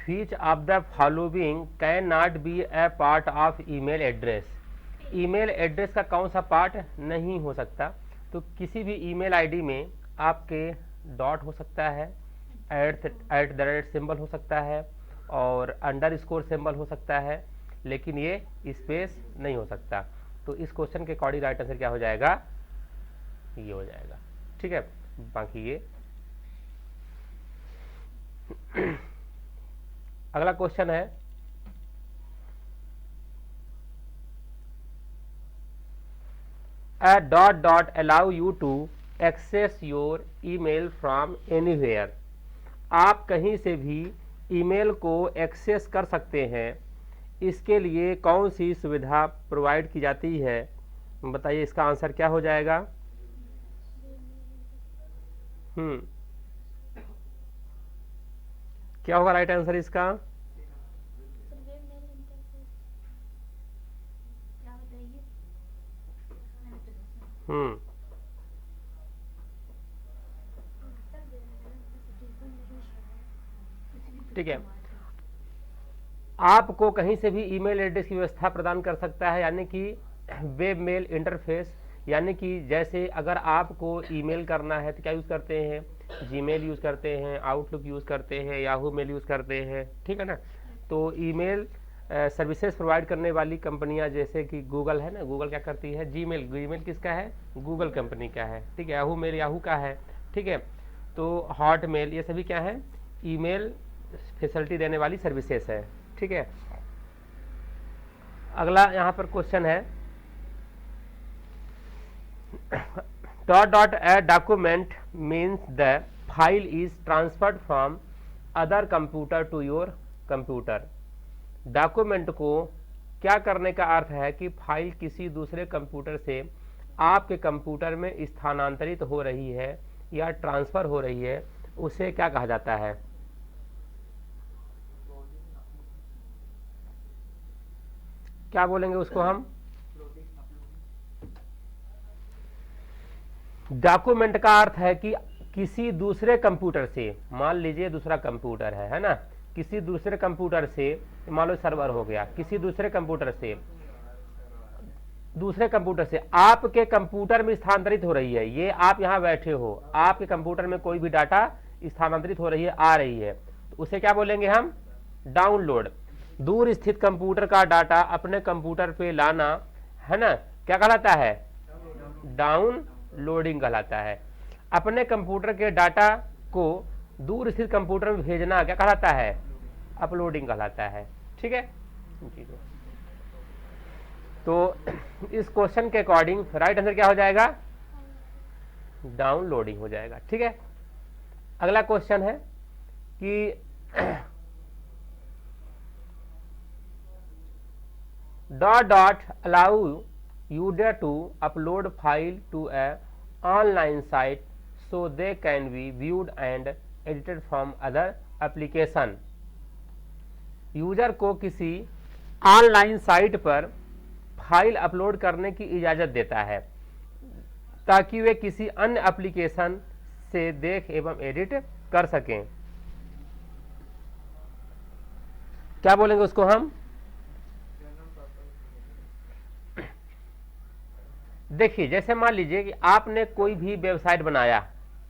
Which of the following can not be A part of email address. Email address का कौन सा part नहीं हो सकता? तो किसी भी ईमेल आईडी में आपके डॉट हो सकता है, एट द रेट सिंबल हो सकता है और अंडरस्कोर सिंबल हो सकता है, लेकिन ये स्पेस नहीं हो सकता। तो इस क्वेश्चन के अकॉर्डिंग राइट आंसर क्या हो जाएगा? ये हो जाएगा। ठीक है, बाकी ये अगला क्वेश्चन है, a dot dot allow you to access your email from anywhere। आप कहीं से भी ईमेल को एक्सेस कर सकते हैं। इसके लिए कौन सी सुविधा प्रोवाइड की जाती है? बताइए इसका आंसर क्या हो जाएगा? क्या होगा राइट आंसर इसका? ठीक है, आपको कहीं से भी ईमेल एड्रेस की व्यवस्था प्रदान कर सकता है, यानी कि वेब मेल इंटरफेस। यानी कि जैसे अगर आपको ईमेल करना है तो क्या यूज़ करते हैं? जीमेल यूज़ करते हैं, आउटलुक यूज़ करते हैं, याहू मेल यूज़ करते हैं। ठीक है ना? तो ईमेल सर्विसेज प्रोवाइड करने वाली कंपनियां जैसे कि गूगल है ना, गूगल क्या करती है? जीमेल। जीमेल किसका है? गूगल कंपनी का है। ठीक है, याहू मेल याहू का है। ठीक है, तो हॉट मेल, ये सभी क्या है? ईमेल फैसिलिटी देने वाली सर्विसेज है। ठीक है, अगला यहाँ पर क्वेश्चन है, dot dot a document means the file is transferred from other computer to your computer. Document को क्या करने का अर्थ है कि फाइल किसी दूसरे कंप्यूटर से आपके कंप्यूटर में स्थानांतरित हो रही है या ट्रांसफर हो रही है, उसे क्या कहा जाता है? क्या बोलेंगे उसको हम? डॉक्यूमेंट का अर्थ है कि किसी दूसरे कंप्यूटर से, मान लीजिए दूसरा कंप्यूटर है ना, किसी दूसरे कंप्यूटर से, मान लो सर्वर हो गया, किसी दूसरे कंप्यूटर से आपके कंप्यूटर में स्थानांतरित हो रही है। ये आप यहाँ बैठे हो, आपके कंप्यूटर में कोई भी डाटा स्थानांतरित हो रही है, आ रही है, तो उसे क्या बोलेंगे हम? डाउनलोड। दूर स्थित कंप्यूटर का डाटा अपने कंप्यूटर पे लाना है ना, क्या कहलाता है? डाउनलोडिंग कहलाता है। अपने कंप्यूटर के डाटा को दूर स्थित कंप्यूटर में भेजना क्या कहलाता है? अपलोडिंग कहलाता है। ठीक है, तो इस क्वेश्चन के अकॉर्डिंग राइट आंसर क्या हो जाएगा? डाउनलोडिंग हो जाएगा। ठीक है, अगला क्वेश्चन है कि dot dot allow user to upload file to a online site so they can be viewed and edited from other application। User को किसी ऑनलाइन साइट पर फाइल अपलोड करने की इजाज़त देता है ताकि वे किसी अन्य एप्लीकेशन से देख एवं एडिट कर सकें। क्या बोलेंगे उसको हम? देखिए, जैसे मान लीजिए कि आपने कोई भी वेबसाइट बनाया।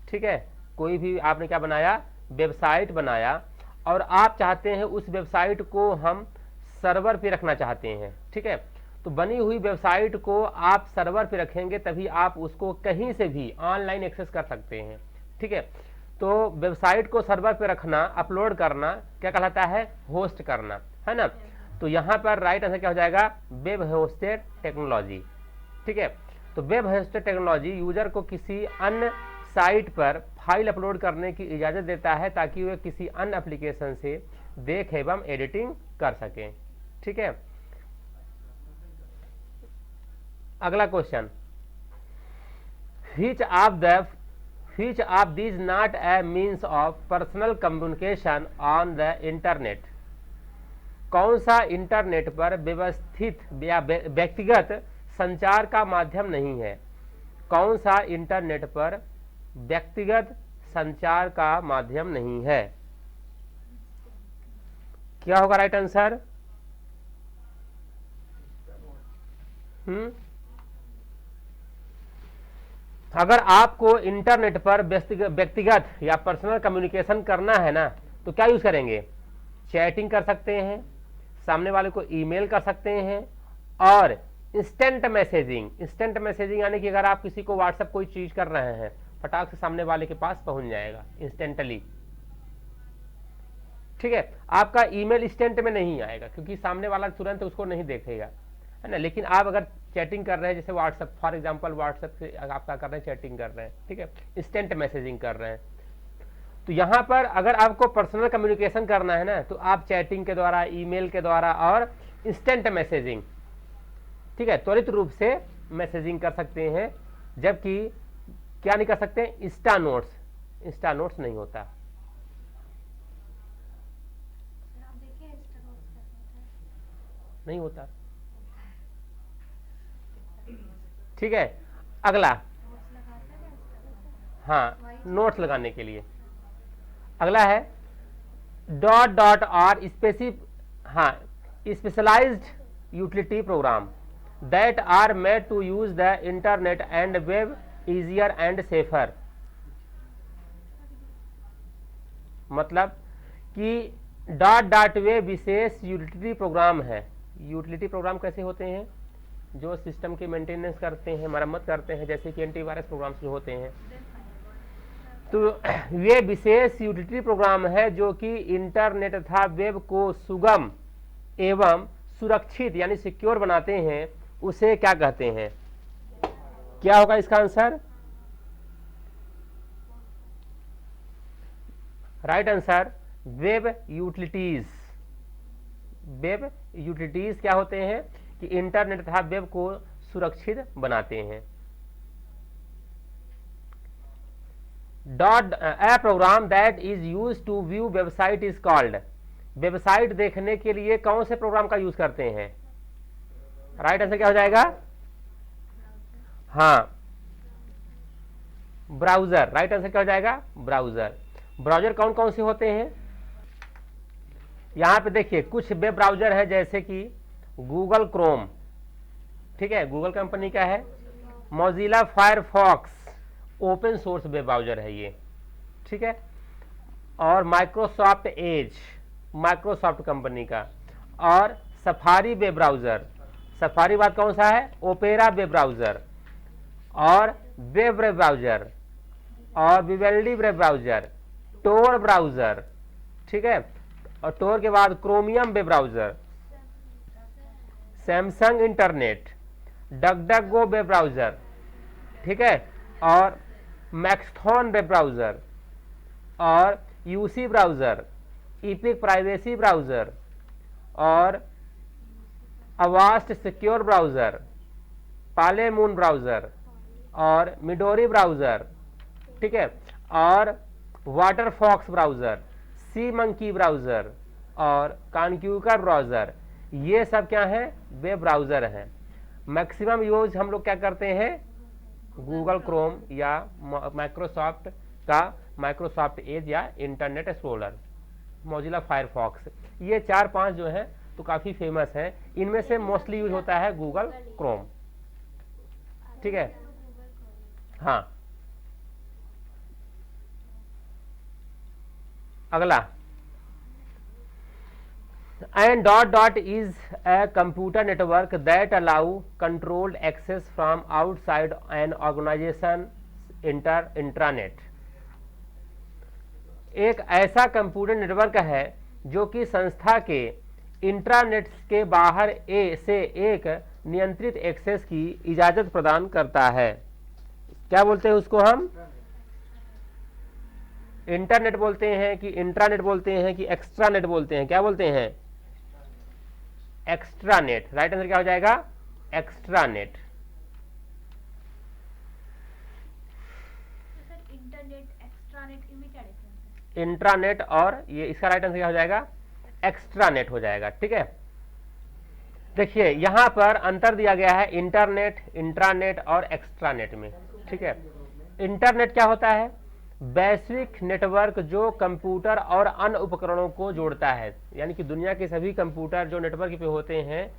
ठीक है, कोई भी आपने क्या बनाया? वेबसाइट बनाया, और आप चाहते हैं उस वेबसाइट को हम सर्वर पे रखना चाहते हैं। ठीक है, तो बनी हुई वेबसाइट को आप सर्वर पे रखेंगे तभी आप उसको कहीं से भी ऑनलाइन एक्सेस कर सकते हैं। ठीक है, तो वेबसाइट को सर्वर पे रखना, अपलोड करना क्या कहलाता है? होस्ट करना, है ना। तो यहाँ पर राइट आंसर क्या हो जाएगा? Web hosted technology. ठीक है, तो वेब होस्टेड टेक्नोलॉजी यूजर को किसी अन्य साइट पर फाइल अपलोड करने की इजाज़त देता है ताकि वे किसी अन्य एप्लीकेशन से देख एवं एडिटिंग कर सकें। ठीक है, अगला question, which of these not a means of personal communication on the internet। कौन सा इंटरनेट पर व्यवस्थित या व्यक्तिगत संचार का माध्यम नहीं है? कौन सा इंटरनेट पर व्यक्तिगत संचार का माध्यम नहीं है? क्या होगा राइट आंसर? अगर आपको इंटरनेट पर व्यक्तिगत या पर्सनल कम्युनिकेशन करना है ना, तो क्या यूज करेंगे? चैटिंग कर सकते हैं, सामने वाले को ईमेल कर सकते हैं, और इंस्टेंट मैसेजिंग यानी कि अगर आप किसी को व्हाट्सएप कोई चीज कर रहे हैं, फटाक से सामने वाले के पास पहुंच जाएगा इंस्टेंटली। ठीक है, आपका ईमेल इंस्टेंट में नहीं आएगा क्योंकि सामने वाला तुरंत उसको नहीं देखेगा, है ना। लेकिन आप अगर चैटिंग कर रहे हैं, जैसे व्हाट्सएप, फॉर एग्जांपल व्हाट्सएप से आप क्या कर रहे हैं, चैटिंग कर रहे हैं, ठीक है, इंस्टेंट मैसेजिंग कर रहे हैं, तो यहां पर अगर आपको पर्सनल कम्युनिकेशन करना है ना, तो आप चैटिंग के द्वारा, ईमेल के द्वारा और इंस्टेंट मैसेजिंग, ठीक है, त्वरित रूप से मैसेजिंग कर सकते हैं। जबकि क्या नहीं कर सकते? इंस्टा नोट्स नहीं होता। नहीं होता। ठीक है, अगला, हाँ, नोट्स लगाने के लिए अगला है .r specialised utility program that are made to use the internet and web easier and safer. मतलब कि वे विशेष यूटिलिटी प्रोग्राम है। यूटिलिटी प्रोग्राम कैसे होते हैं? जो सिस्टम की मेंटेनेंस करते हैं, मरम्मत करते हैं, जैसे कि एंटीवायरस प्रोग्राम्स जो होते हैं। तो ये विशेष यूटिलिटी प्रोग्राम है जो कि इंटरनेट तथा वेब को सुगम एवं सुरक्षित यानी सिक्योर बनाते हैं। उसे क्या कहते हैं? क्या होगा इसका answer? Right answer web utilities. Web utilities क्या होते हैं कि इंटरनेट तथा वेब को सुरक्षित बनाते हैं। A program that is used to view website is called। Website देखने के लिए कौन से प्रोग्राम का यूज करते हैं? राइट आंसर क्या हो जाएगा? हाँ, ब्राउजर। राइट आंसर क्या हो जाएगा? ब्राउजर। ब्राउजर कौन कौन से होते हैं? यहां पे देखिए कुछ वेब ब्राउजर है, जैसे कि गूगल क्रोम, ठीक है, गूगल कंपनी का है। Mozilla Firefox open source web browser है ये, ठीक है। और माइक्रोसॉफ्ट एज, माइक्रोसॉफ्ट कंपनी का। और सफारी वेब ब्राउजर, सफारी बात कौन सा है? Opera web browser. और वेब ब्राउजर, और Vivaldi web browser, Tor browser, ठीक है। और टोर के बाद Chromium web browser, Samsung internet, DuckDuckGo web browser, ठीक है। और मैक्सथॉन वेब ब्राउजर, और UC browser, Epic privacy browser, और Avast secure browser, Pale Moon browser, और मिडोरी ब्राउजर, ठीक है। और Waterfox browser, SeaMonkey browser, और कॉन्क्यूकर ब्राउजर। ये सब क्या है? वेब ब्राउजर हैं। मैक्सिमम यूज हम लोग क्या करते हैं? गूगल क्रोम या माइक्रोसॉफ्ट का माइक्रोसॉफ्ट एज या इंटरनेट एक्सप्लोरर, मोजिला फायरफॉक्स, ये 4-5 जो है तो काफी फेमस है। इनमें से मोस्टली यूज होता है गूगल क्रोम, ठीक है। हाँ, अगला, and is a computer network that allow controlled access from outside an organization intranet। एक ऐसा कंप्यूटर नेटवर्क है जो कि संस्था के इंट्रानेट के बाहर से एक नियंत्रित एक्सेस की इजाजत प्रदान करता है। क्या बोलते हैं उसको? हम इंटरनेट बोलते हैं कि इंट्रानेट बोलते हैं कि एक्स्ट्रानेट बोलते हैं? क्या बोलते हैं? एक्स्ट्रानेट। राइट आंसर क्या हो जाएगा? एक्स्ट्रानेट। इंट्रानेट और ये, इसका राइट आंसर क्या हो जाएगा? एक्स्ट्रानेट हो जाएगा, ठीक है। देखिए यहां पर अंतर दिया गया है इंटरनेट, इंट्रानेट और एक्स्ट्रानेट में, ठीक है। इंटरनेट क्या होता है? वैश्विक नेटवर्क जो कंप्यूटर और अन्य उपकरणों को जोड़ता है, यानी कि दुनिया के सभी कंप्यूटर जो नेटवर्क पे होते हैं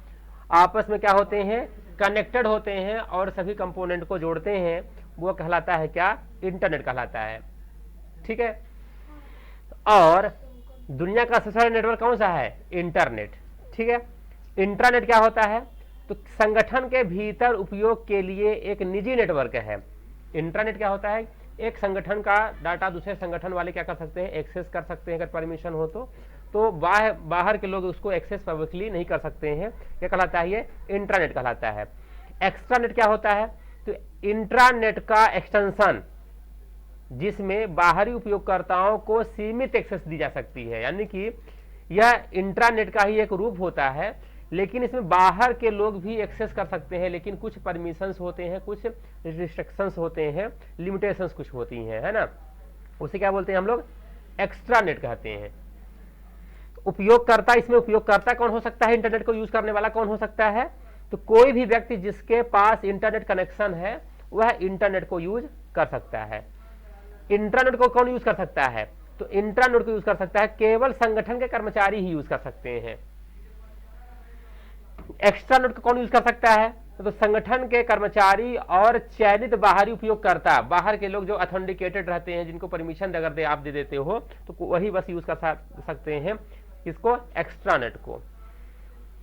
आपस में क्या होते हैं, कनेक्टेड होते हैं और सभी कंपोनेंट को जोड़ते हैं, वो कहलाता है क्या, इंटरनेट कहलाता है। ठीक है, और दुनिया का सबसे बड़ा नेटवर्क कौन सा है, इंटरनेट। ठीक है, इंटरनेट क्या होता है, तो संगठन के भीतर उपयोग के लिए एक निजी नेटवर्क है। इंटरनेट क्या होता है, एक संगठन का डाटा दूसरे संगठन वाले क्या कर सकते हैं, एक्सेस कर सकते हैं अगर परमिशन हो तो बाहर के लोग उसको एक्सेस पब्लिकली नहीं कर सकते हैं। क्या कहलाता है, ये इंट्रानेट कहलाता है। एक्स्ट्रानेट क्या होता है, तो इंट्रानेट का एक्सटेंशन जिसमें बाहरी उपयोगकर्ताओं को सीमित एक्सेस दी जा सकती है, यानी कि यह इंट्रानेट का ही एक रूप होता है, लेकिन इसमें बाहर के लोग भी एक्सेस कर सकते हैं, लेकिन कुछ परमिशंस होते हैं, कुछ रिस्ट्रिक्शंस होते हैं, लिमिटेशंस कुछ होती हैं, है ना। उसे क्या बोलते हैं हम लोग, एक्स्ट्रानेट कहते हैं। उपयोगकर्ता, इसमें उपयोगकर्ता कौन हो सकता है, इंटरनेट को यूज करने वाला कौन हो सकता है, तो कोई भी व्यक्ति जिसके पास इंटरनेट कनेक्शन है वह इंटरनेट को यूज कर सकता है। इंटरनेट को कौन यूज कर सकता है, तो इंटरनेट को यूज कर सकता है केवल संगठन के कर्मचारी ही यूज कर सकते हैं। एक्स्ट्रानेट को कौन यूज कर सकता है, तो संगठन के कर्मचारी और चयनित बाहरी उपयोगकर्ता, बाहर के लोग जो अथेंटिकेटेड रहते हैं, जिनको परमिशन अगर आप दे देते हो तो वही बस यूज कर सकते हैं इसको, एक्स्ट्रानेट को।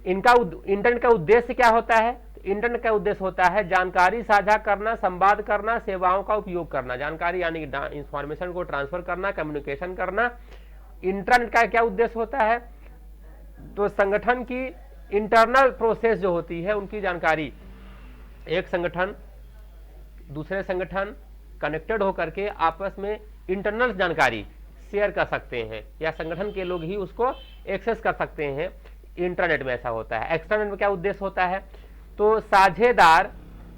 इनका इंटरनेट का उद्देश्य क्या होता है, तो इंटरनेट का उद्देश्य होता है जानकारी साझा करना, संवाद करना, सेवाओं का उपयोग करना, जानकारी यानी इंफॉर्मेशन को ट्रांसफर करना, कम्युनिकेशन करना। इंटरनेट का क्या उद्देश्य होता है, तो संगठन की इंटरनल प्रोसेस जो होती है उनकी जानकारी, एक संगठन दूसरे संगठन कनेक्टेड होकर के आपस में इंटरनल जानकारी शेयर कर सकते हैं, या संगठन के लोग ही उसको एक्सेस कर सकते हैं। इंटरनेट में ऐसा होता है। एक्सटर्नेट में क्या उद्देश्य होता है, तो साझेदार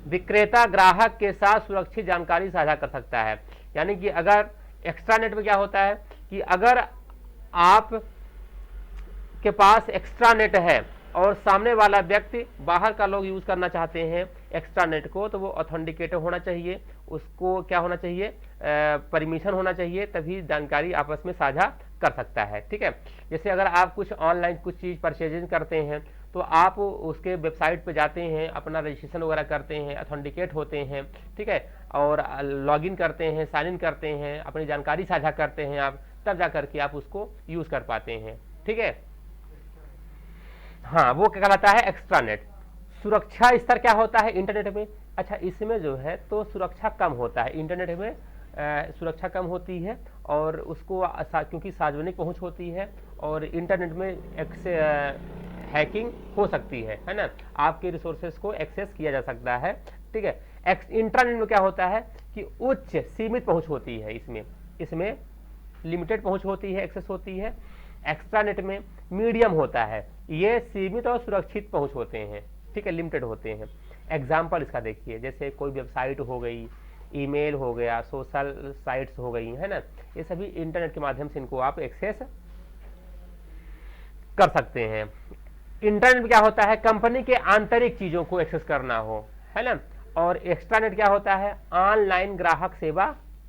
विक्रेता ग्राहक के साथ सुरक्षित जानकारी साझा कर सकता है। यानी कि अगर एक्स्ट्रानेट में क्या होता है कि अगर आप के पास एक्स्ट्रानेट है और सामने वाला व्यक्ति, बाहर का लोग यूज करना चाहते हैं एक्स्ट्रानेट को, तो वो ऑथेंटिकेटेड होना चाहिए, उसको क्या होना चाहिए, परमिशन होना चाहिए, तभी जानकारी आपस में साझा कर सकता है। ठीक है, जैसे अगर आप कुछ ऑनलाइन कुछ चीज परचेजिंग करते हैं तो आप उसके वेबसाइट पे जाते हैं, अपना रजिस्ट्रेशन वगैरह करते हैं, ऑथेंटिकेट होते हैं, ठीक है, और लॉगिन करते हैं, साइन इन करते हैं, अपनी जानकारी साझा करते हैं आप, तब जाकर के आप उसको यूज कर पाते हैं। ठीक है, हाँ, वो क्या कहलाता है, एक्स्ट्रानेट। सुरक्षा स्तर क्या होता है इंटरनेट में, अच्छा इसमें जो है तो सुरक्षा कम होता है इंटरनेट में, सुरक्षा कम होती है, और उसको क्योंकि सार्वजनिक पहुंच होती है, और इंटरनेट में हैकिंग हो सकती है ना, आपके रिसोर्सेज को एक्सेस किया जा सकता है। ठीक है, इंटरनेट में क्या होता है कि उच्च सीमित पहुंच होती है, इसमें लिमिटेड पहुंच होती है, एक्सेस होती है। एक्स्ट्रानेट में मीडियम होता है, ये सीमित और सुरक्षित पहुंच होते हैं, ठीक है, लिमिटेड होते हैं। एग्जाम्पल इसका देखिए, जैसे कोई वेबसाइट हो गई, ईमेल हो गया, सोशल साइट्स हो गई, है ना, ये सभी इंटरनेट के माध्यम से इनको आप एक्सेस कर सकते हैं। इंटरनेट में क्या होता है, कंपनी के आंतरिक चीजों को एक्सेस करना हो, है ना, और एक्स्ट्रानेट क्या होता है, ऑनलाइन ग्राहक सेवा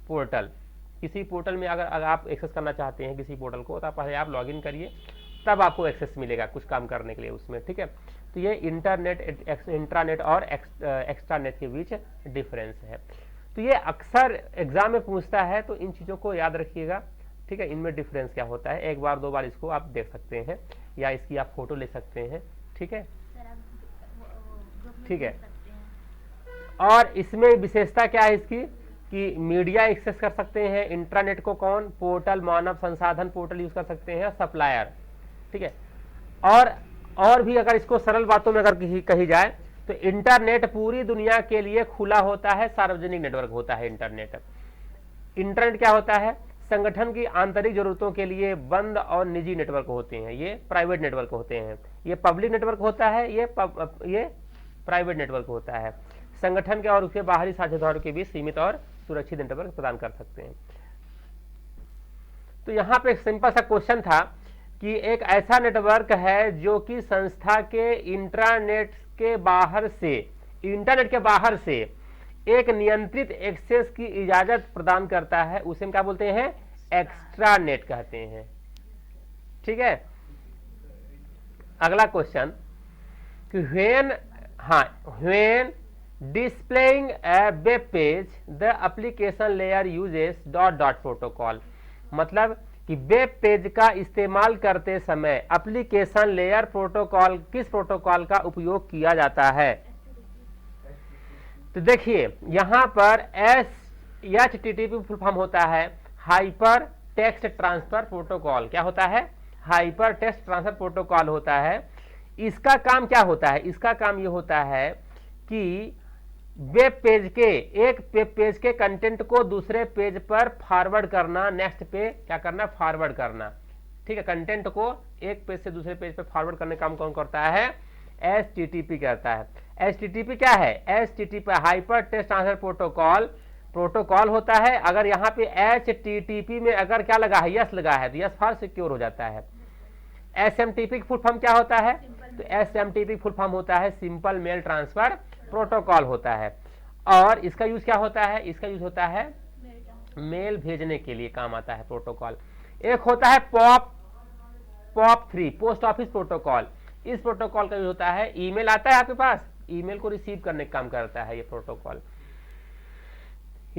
पोर्टल। किसी पोर्टल में अगर आप एक्सेस करना चाहते हैं किसी पोर्टल को, तो पहले आप लॉगिन करिए, तब आपको एक्सेस मिलेगा कुछ काम करने के लिए उसमें। ठीक है, तो ये इंट्रानेट और एक्स्ट्रानेट के बीच डिफरेंस है। तो ये अक्सर एग्जाम में पूछता है, तो इन चीज़ों को याद रखिएगा। ठीक है, इनमें डिफरेंस क्या होता है, एक बार दो बार इसको आप देख सकते हैं, या इसकी आप फोटो ले सकते हैं। ठीक है, ठीक है, और इसमें विशेषता क्या है इसकी कि मीडिया एक्सेस कर सकते हैं इंट्रानेट को, कौन, पोर्टल, मानव संसाधन पोर्टल यूज कर सकते हैं, सप्लायर। ठीक है, और भी अगर इसको सरल बातों में अगर कही जाए तो इंटरनेट पूरी दुनिया के लिए खुला होता है, सार्वजनिक नेटवर्क होता है इंटरनेट क्या होता है, संगठन की आंतरिक जरूरतों के लिए बंद और निजी नेटवर्क होते हैं, ये प्राइवेट नेटवर्क होते हैं। ये पब्लिक नेटवर्क होता है, ये प्राइवेट नेटवर्क होता है। संगठन के और उसके बाहरी साझेदारों के बीच सीमित और सुरक्षित नेटवर्क प्रदान कर सकते हैं। तो यहाँ पे एक सिंपल सा क्वेश्चन था कि एक ऐसा नेटवर्क है जो कि संस्था के इंटरनेट के बाहर से एक नियंत्रित एक्सेस की इजाजत प्रदान करता है, उसे हम क्या बोलते हैं, एक्स्ट्रा नेट कहते हैं। ठीक है, अगला क्वेश्चन कि when displaying A web page the application layer uses dot dot protocol. मतलब कि वेब पेज का इस्तेमाल करते समय एप्लीकेशन लेयर प्रोटोकॉल, किस प्रोटोकॉल का उपयोग किया जाता है। तो देखिए यहां पर HTTP फुल फॉर्म होता है हाइपर टेक्स्ट ट्रांसफर प्रोटोकॉल। क्या होता है, हाइपर टेक्स्ट ट्रांसफर प्रोटोकॉल होता है। इसका काम क्या होता है, इसका काम ये होता है कि वेब पेज के, एक वेब पेज के कंटेंट को दूसरे पेज पर फॉरवर्ड करना, नेक्स्ट पे क्या करना, फॉरवर्ड करना। ठीक है, कंटेंट को एक पेज से दूसरे पेज पे फॉरवर्ड करने का काम कौन करता है, HTTP करता है। HTTP क्या है, HTTP hyper text transfer protocol होता है। अगर यहाँ पे HTTP में अगर क्या लगा है, यस लगा है, तो यस फॉर सिक्योर हो जाता है। SMTP फुल फॉर्म क्या होता है, तो SMTP फुल फॉर्म होता है सिंपल मेल ट्रांसफर प्रोटोकॉल होता है। और इसका यूज क्या होता है, इसका यूज होता है मेल भेजने के लिए काम आता है प्रोटोकॉल। एक होता है POP3 पोस्ट ऑफिस प्रोटोकॉल। इस प्रोटोकॉल का यूज होता है, ईमेल आता है आपके पास, ईमेल को रिसीव करने का काम करता है ये प्रोटोकॉल।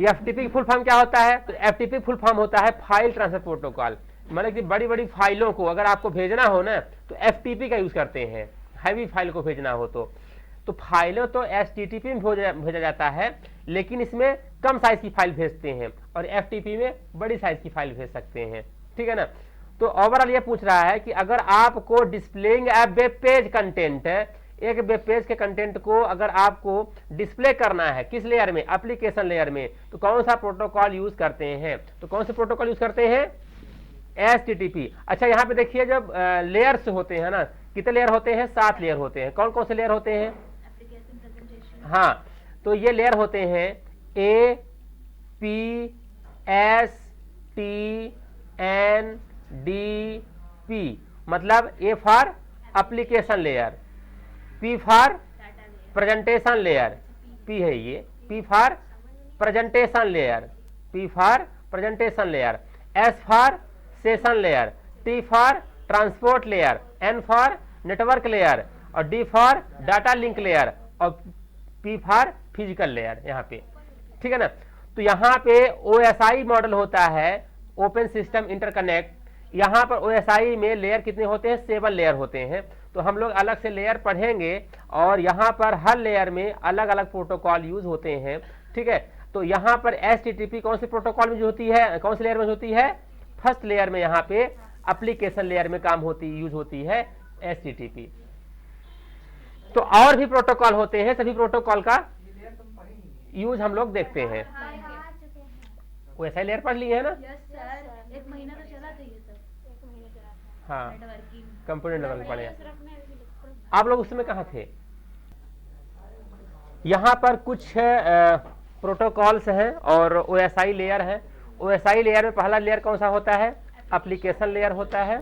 FTP फुल फॉर्म क्या होता है, तो FTP फुल फॉर्म होता है फाइल ट्रांसफर प्रोटोकॉल। मतलब कि बड़ी बड़ी फाइलों को अगर आपको भेजना हो ना तो FTP का यूज करते हैं, हैवी फाइल को भेजना हो तो फाइलों तो HTTP में भेजा जाता है, लेकिन इसमें कम साइज की फाइल भेजते हैं और FTP में बड़ी साइज की फाइल भेज सकते हैं। ठीक है ना, तो ओवरऑल ये पूछ रहा है कि अगर आपको डिस्प्लेइंग ए वेब पेज कंटेंट, एक वेब पेज के कंटेंट को अगर आपको डिस्प्ले करना है किस लेयर में, एप्लीकेशन लेयर में, तो कौन सा प्रोटोकॉल यूज करते हैं, तो कौन से प्रोटोकॉल यूज करते हैं, HTTP। अच्छा यहाँ पे देखिए जब लेयर्स होते हैं ना, कितने लेयर होते हैं, 7 लेयर होते हैं। कौन कौन से लेयर होते हैं, हाँ, तो ये लेयर होते हैं A, P, S, T, N, D, P। मतलब A for application layer, P for presentation layer, P है ये, P for presentation layer, P for presentation layer, S for session layer, T for transport layer, N for network layer और D for data link layer और P for physical layer यहाँ पे। ठीक है ना, तो यहाँ पे OSI मॉडल होता है, ओपन सिस्टम इंटरकनेक्ट। यहाँ पर OSI में लेयर कितने होते हैं, 7 लेयर होते हैं। तो हम लोग अलग से लेयर पढ़ेंगे और यहाँ पर हर लेयर में अलग अलग प्रोटोकॉल यूज होते हैं। ठीक है, तो यहाँ पर HTTP कौन से प्रोटोकॉल में होती है, कौन सी लेयर में होती है, फर्स्ट लेयर में, यहाँ पे एप्लीकेशन लेयर में यूज होती है HTTP। तो और भी प्रोटोकॉल होते हैं, सभी प्रोटोकॉल का यूज हम लोग देखते हैं। वैसा लेयर पढ़ लिए है ना, एक महीना तो चला था ये सब। हाँ, कंपोनेंट लेवल पढ़े। आप लोग उस समय कहाँ थे। यहाँ पर कुछ प्रोटोकॉल्स हैं और OSI लेयर है। OSI लेयर में पहला लेयर कौन सा होता है, एप्लीकेशन लेयर होता है।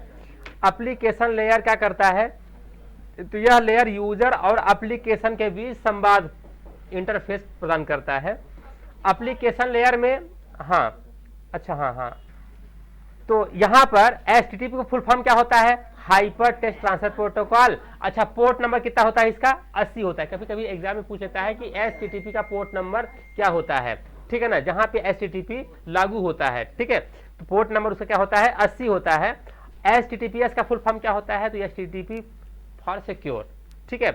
एप्लीकेशन लेयर क्या करता है, तो यह लेयर यूजर और एप्लीकेशन के बीच संवाद, इंटरफेस प्रदान करता है। एप्लीकेशन लेयर में हाँ, अच्छा हाँ, तो यहाँ पर HTTP का फुल फॉर्म क्या होता है, हाइपर टेक्स्ट ट्रांसफर प्रोटोकॉल। अच्छा, पोर्ट नंबर कितना होता है इसका, 80 होता है। कभी कभी एग्जाम में पूछ लेता है कि HTTP का पोर्ट नंबर क्या होता है। ठीक है ना, जहाँ पे HTTP लागू होता है। ठीक है, तो पोर्ट नंबर उसका क्या होता है, 80 होता है। HTTPS का फुल फॉर्म क्या होता है, तो HTTP फॉर सिक्योर। ठीक है,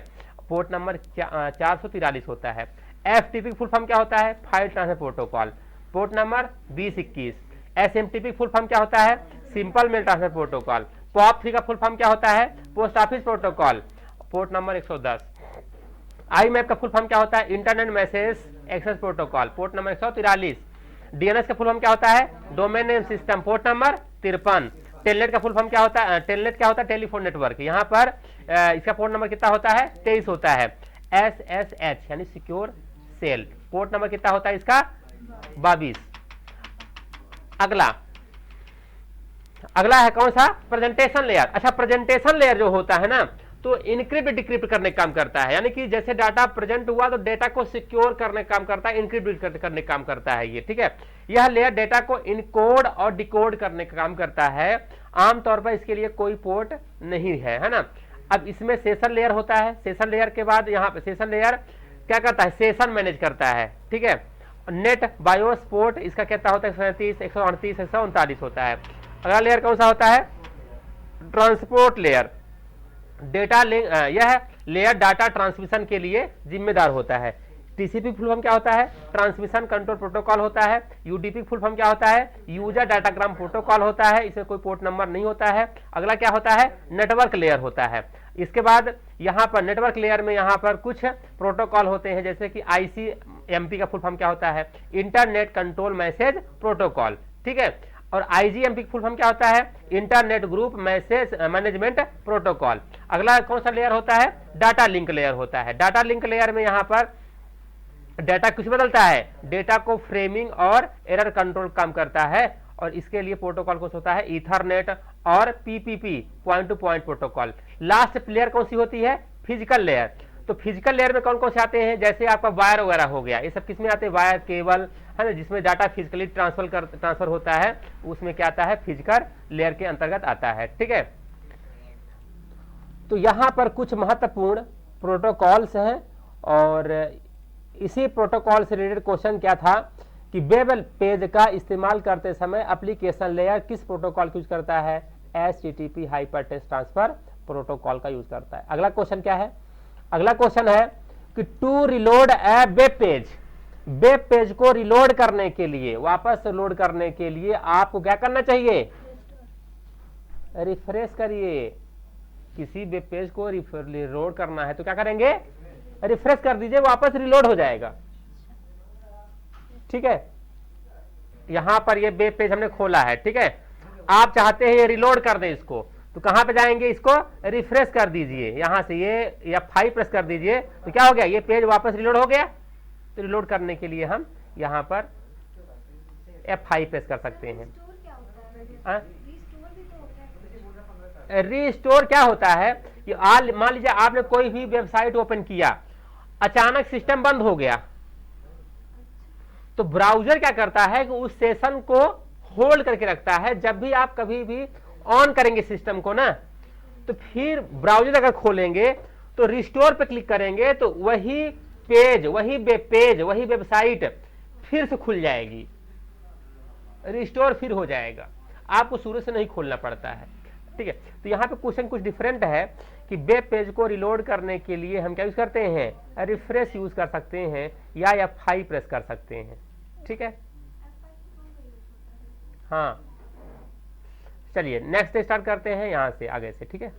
पोर्ट नंबर 443 होता है। FTP फुल फॉर्म क्या होता है, file transfer protocol, port number 2021। SMTP full form क्या होता है, simple mail transfer protocol. POP3 का फुल फॉर्म क्या होता है, post office protocol, port number 110। IMAP का फुल फॉर्म क्या होता है, internet message access protocol, port number 143। DNS का फुल फॉर्म क्या होता है, domain name system, port number 53। Telnet का फुल फॉर्म क्या होता है, टेलनेट क्या होता है, टेलीफोन नेटवर्क। यहाँ पर इसका पोर्ट नंबर कितना होता है, 23 होता है। SSH यानी सिक्योर सेल, पोर्ट नंबर कितना होता है इसका, 22। अगला है कौन सा, प्रेजेंटेशन लेयर। अच्छा, प्रेजेंटेशन लेयर जो होता है ना, तो इनक्रिप्ट डिक्रिप्ट करने का काम करता है, यानी कि जैसे डाटा प्रेजेंट हुआ तो डेटा को सिक्योर करने का काम करता है, इनक्रिप्ट करने का काम करता है ये, ठीक है। यह लेयर डेटा को इनकोड और डिकोड करने का काम करता है। आमतौर पर इसके लिए कोई पोर्ट नहीं है ना। अब इसमें सेशन लेयर होता है, सेशन लेयर के बाद यहाँ पे सेशन लेयर क्या करता है, सेशन मैनेज करता है, ठीक है। नेट बायोस पोर्ट इसका कहता होता है 137, 138, 139 होता है। अगला लेयर कौन सा होता है, ट्रांसपोर्ट लेयर। डेटा लिंक, यह लेयर डाटा ट्रांसमिशन के लिए जिम्मेदार होता है। टीसीपी फुल फॉर्म क्या होता है, ट्रांसमिशन कंट्रोल प्रोटोकॉल होता है। यूडीपी फुल फॉर्म क्या होता है, यूजर डाटाग्राम प्रोटोकॉल होता है, इसमें कोई पोर्ट नंबर नहीं होता है। अगला क्या होता है, नेटवर्क लेयर होता है। इसके बाद यहाँ पर नेटवर्क लेयर में यहाँ पर कुछ प्रोटोकॉल होते हैं, जैसे कि आईसीएमपी का फुल फॉर्म क्या होता है, इंटरनेट कंट्रोल मैसेज प्रोटोकॉल, ठीक है। और आईजीएमपी फुल फॉर्म क्या होता है, internet group message management protocol. अगला कौन सा लेयर होता है, डाटा लिंक लेयर होता है। डाटा लिंक लेयर में यहाँ पर डेटा कुछ बदलता है, डेटा को फ्रेमिंग और एरर कंट्रोल काम करता है। और इसके लिए प्रोटोकॉल कौन सा होता है, ईथरनेट और PPP point two point protocol. Last layer कौन सी होती है, फिजिकल लेयर। तो फिजिकल लेयर में कौन कौन से आते हैं, जैसे आपका वायर वगैरह हो गया, ये सब किसमें आते हैं, वायर केबल है ना, जिसमें डाटा फिजिकली ट्रांसफर होता है, उसमें क्या आता है, फिजिकल लेयर के अंतर्गत आता है, ठीक है। तो यहां पर कुछ महत्वपूर्ण प्रोटोकॉल्स हैं, और इसी प्रोटोकॉल से रिलेटेड क्वेश्चन क्या था कि वेब पेज का इस्तेमाल करते समय एप्लीकेशन लेयर किस प्रोटोकॉल का यूज करता है, HTTP हाइपरटेक्स्ट ट्रांसफर प्रोटोकॉल का यूज करता है। अगला क्वेश्चन क्या है, अगला क्वेश्चन है कि to reload a web page, web page को रिलोड करने के लिए, वापस लोड करने के लिए आपको क्या करना चाहिए, रिफ्रेश करिए। किसी वेब पेज को रिलोड करना है तो क्या करेंगे, रिफ्रेश कर दीजिए, वापस रिलोड हो जाएगा, ठीक है। यहां पर ये वेब पेज हमने खोला है, ठीक है। आप चाहते हैं ये रिलोड कर दें इसको, तो कहां पे जाएंगे, इसको रिफ्रेश कर दीजिए, यहां से ये F5 प्रेस कर दीजिए, तो क्या हो गया, ये पेज वापस रिलोड हो गया। तो रिलोड करने के लिए हम यहां पर F5 प्रेस कर सकते हैं। रिस्टोर क्या होता है कि मान लीजिए आपने कोई भी वेबसाइट ओपन किया, अचानक सिस्टम बंद हो गया, तो ब्राउजर क्या करता है कि उस सेशन को होल्ड करके रखता है। जब भी आप कभी भी ऑन करेंगे सिस्टम को ना, तो फिर ब्राउजर अगर खोलेंगे तो रिस्टोर पे क्लिक करेंगे तो वही पेज, वही वेब पेज, वही वेबसाइट फिर से खुल जाएगी, रिस्टोर फिर हो जाएगा, आपको शुरू से नहीं खोलना पड़ता है, ठीक है। तो यहाँ पे क्वेश्चन कुछ डिफरेंट है कि वेब पेज को रिलोड करने के लिए हम क्या यूज करते हैं, रिफ्रेश यूज कर सकते हैं या F5 प्रेस कर सकते हैं, ठीक है। हाँ, चलिए नेक्स्ट स्टार्ट करते हैं यहाँ से आगे से, ठीक है।